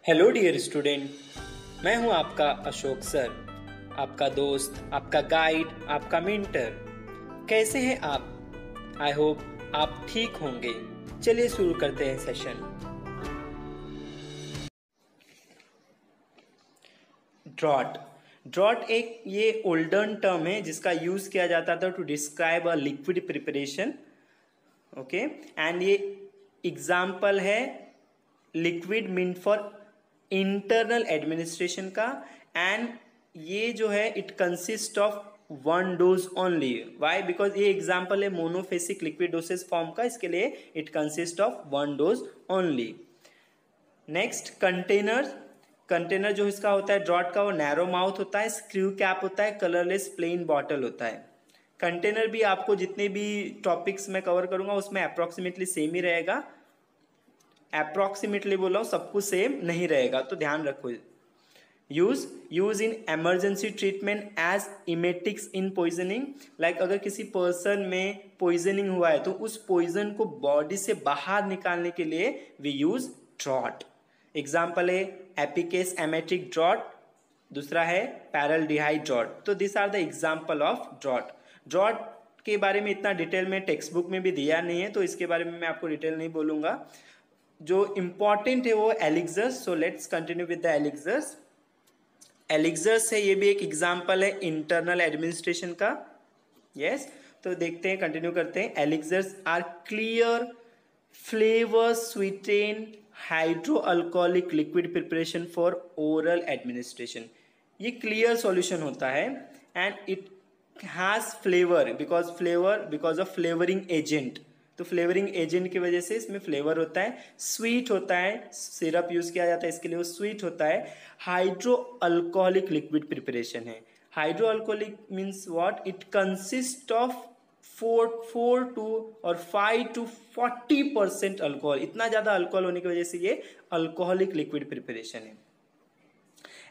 Hello dear student, मैं हूं आपका अशोक सर, आपका दोस्त, आपका गाइड, आपका मेंटर। कैसे हैं आप? आई होप आप ठीक होंगे। चलिए शुरू करते हैं सेशन। ड्रॉट ड्रॉट एक ये ओल्डन टर्म है जिसका यूज किया जाता था to describe a liquid preparation. Okay, and ये एग्जाम्पल है liquid mean for internal administration का। एंड ये जो है it consist of one dose only. Why? Because ये एग्जाम्पल है मोनोफेसिक लिक्विड डोसेज फॉर्म का, इसके लिए it consist of one dose only. Next, container जो इसका होता है ड्रॉट का, वो नैरो माउथ होता है, स्क्रू कैप होता है, कलरलेस प्लेन बॉटल होता है। कंटेनर भी आपको जितने भी टॉपिक्स में कवर करूंगा उसमें अप्रोक्सीमेटली सेम ही रहेगा। अप्रोक्सीमेटली बोला हूं, सब कुछ सेम नहीं रहेगा, तो ध्यान रखो। Use in emergency treatment as emetics in poisoning. Like अगर किसी पर्सन में पॉइजनिंग हुआ है तो उस पॉइजन को बॉडी से बाहर निकालने के लिए वी यूज ड्रॉट। एग्जाम्पल है एपिकेस एमेटिक ड्रॉट, दूसरा है पैरल्डिहाइड ड्रॉट। तो this are the example of draught. Draught के बारे में इतना डिटेल में टेक्स्ट बुक में भी दिया नहीं है, तो इसके बारे में मैं आपको डिटेल नहीं बोलूंगा। जो इंपॉर्टेंट है वो elixirs. So let's continue with the elixirs. Elixirs है, ये भी एक एग्जाम्पल है इंटरनल एडमिनिस्ट्रेशन का। यस, तो देखते हैं, कंटिन्यू करते हैं। Elixirs are clear flavour sweeten hydro alcoholic liquid preparation for oral administration. ये क्लियर सॉल्यूशन होता है and it has flavour because of flavouring agent. तो फ्लेवरिंग एजेंट की वजह से इसमें फ्लेवर होता है। स्वीट होता है, सिरप यूज किया जाता है इसके लिए, वो स्वीट होता है। हाइड्रो अल्कोहलिक लिक्विड प्रिपरेशन है। Hydro alcoholic means what? It consist of 4 to 5 to 40% alcohol. इतना ज्यादा अल्कोहल होने की वजह से ये अल्कोहलिक लिक्विड प्रिपरेशन है।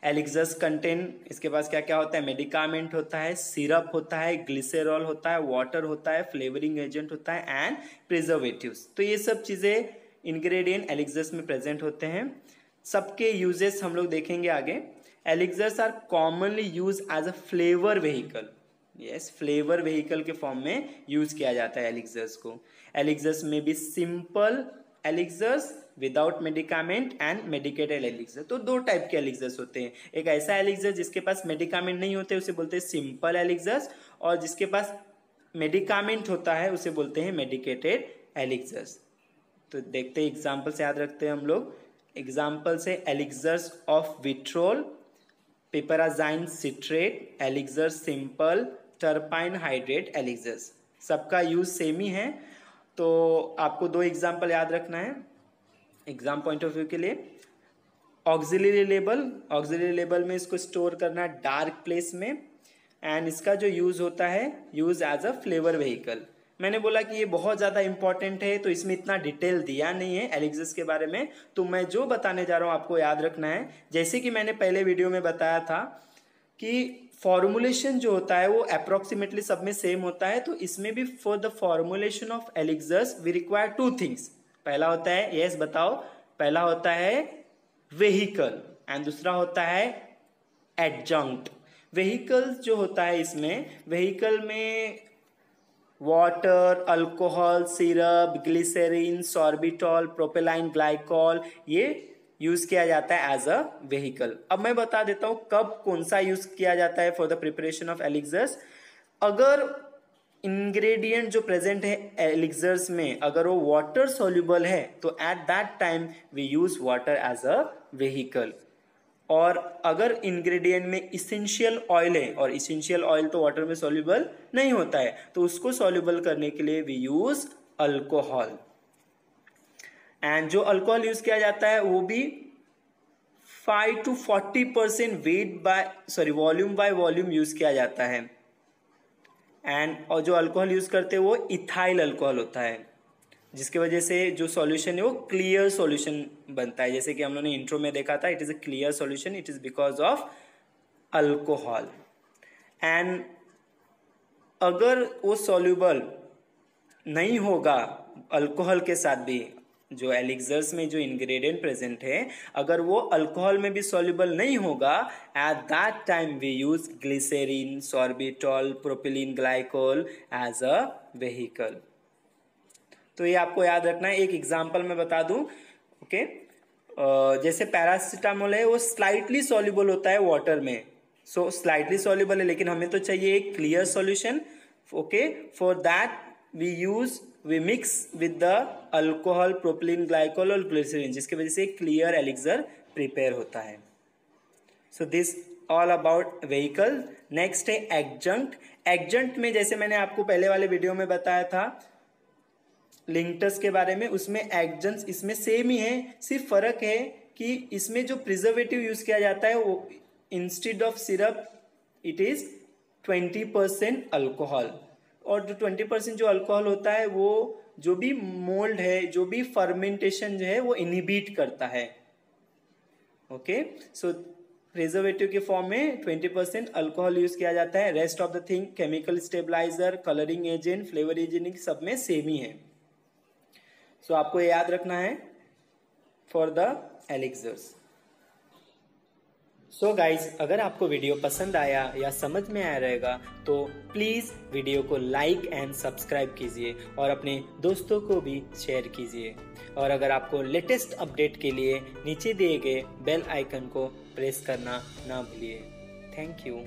एलिक्सर्स कंटेन, इसके पास क्या क्या होता है? मेडिकामेंट होता है, सिरप होता है, ग्लिसरॉल होता है, वाटर होता है, फ्लेवरिंग एजेंट होता है एंड प्रिजर्वेटिव्स। तो ये सब चीजें इंग्रेडिएंट एलिक्सर्स में प्रेजेंट होते हैं। सबके यूजेस हम लोग देखेंगे आगे। Elixirs are commonly use as a flavour vehicle. Yes, flavour vehicle के फॉर्म में यूज किया जाता है एलिक्सर्स को। एलिक्सर्स में भी simple elixirs without medicament and medicated elixir. तो दो टाइप के एलिक्सर्स होते हैं। एक ऐसा एलिक्सर जिसके पास मेडिकामेंट नहीं होते उसे बोलते हैं सिंपल एलिक्सर्स, और जिसके पास मेडिकामेंट होता है उसे बोलते हैं मेडिकेटेड एलिक्सर्स। तो देखते हैं, एग्जाम्पल से याद रखते हैं हम लोग। एग्जाम्पल से elixirs of vitriol, piperazine citrate, elixir simple, terpine hydrate elixirs. सबका यूज सेम ही है, तो आपको दो एग्जाम्पल याद रखना है एग्जाम पॉइंट ऑफ व्यू के लिए। ऑक्सिलरी लेबल में इसको स्टोर करना डार्क प्लेस में, एंड इसका जो यूज होता है use as a flavour vehicle. मैंने बोला कि ये बहुत ज्यादा इंपॉर्टेंट है, तो इसमें इतना डिटेल दिया नहीं है एलिक्सर्स के बारे में, तो मैं जो बताने जा रहा हूं आपको याद रखना है। जैसे कि मैंने पहले वीडियो में बताया था कि फॉर्मुलेशन जो होता है वो अप्रोक्सीमेटली सब में सेम होता है, तो इसमें भी for the formulation of elixirs we require 2 things. पहला होता है, यस बताओ, पहला होता है वेहिकल एंड दूसरा होता है एडजंक्ट। वेहिकल जो होता है, इसमें वेहिकल में water, alcohol, syrup, glycerine, sorbitol, propylene glycol, ये यूज किया जाता है एज अ वेहिकल। अब मैं बता देता हूं कब कौन सा यूज किया जाता है for the preparation of elixirs. अगर इंग्रेडिएंट जो प्रेजेंट है एलिक्सर्स में अगर वो वाटर सॉल्युबल है तो at that time we use water as a vehicle. और अगर इंग्रेडिएंट में इसेंशियल ऑयल है, और इसेंशियल ऑयल तो वाटर में सॉल्युबल नहीं होता है, तो उसको सॉल्युबल करने के लिए वी यूज अल्कोहल। एंड जो अल्कोहल यूज किया जाता है वो भी 5 to 40% volume by volume use किया जाता है। एंड और जो अल्कोहल यूज करते हैं वो इथाइल अल्कोहल होता है, जिसकी वजह से जो सॉल्यूशन है वो क्लियर सॉल्यूशन बनता है। जैसे कि हम लोगों ने इंट्रो में देखा था, it is a clear solution, it is because of alcohol. And अगर वो सॉल्यूबल नहीं होगा अल्कोहल के साथ भी, जो एलिक्सर्स में जो इंग्रेडिएंट प्रेजेंट है, अगर वो अल्कोहल में भी सॉल्युबल नहीं होगा, at that time we use glycerine, sorbitol, propylene glycol as a vehicle. तो ये आपको याद रखना है। एक एग्जांपल मैं बता दूं, ओके। जैसे पैरासिटामोल है, वो स्लाइटली सॉल्युबल होता है वाटर में, सो स्लाइटली सॉल्युबल है, लेकिन हमें तो चाहिए एक clear solution, okay. For that we mix with the alcohol, propylene glycol और ग्लिसरीन, जिसकी वजह से क्लियर एलिक्सर प्रिपेयर होता है। So this all about vehicle. Next है एडजंक्ट। एडजंक्ट में जैसे मैंने आपको पहले वाले वीडियो में बताया था लिंक्टस के बारे में, उसमें एडजंक्ट्स इसमें सेम ही है, सिर्फ फर्क है कि इसमें जो प्रिजर्वेटिव यूज किया जाता है वो instead of syrup it is 20% alcohol, और जो 20% जो अल्कोहल होता है वो जो भी मोल्ड है, जो भी फर्मेंटेशन जो है वो इनहिबिट करता है, ओके। सो प्रिजर्वेटिव के फॉर्म में 20% अल्कोहल यूज किया जाता है। Rest of the thing chemical stabiliser, colouring agent, flavour agent सब में सेम ही है। सो आपको ये याद रखना है for the elixirs. So guys, अगर आपको वीडियो पसंद आया या समझ में आया रहेगा तो प्लीज़ वीडियो को लाइक एंड सब्सक्राइब कीजिए और अपने दोस्तों को भी शेयर कीजिए। और अगर आपको लेटेस्ट अपडेट के लिए नीचे दिए गए बेल आइकन को प्रेस करना ना भूलिए। Thank you.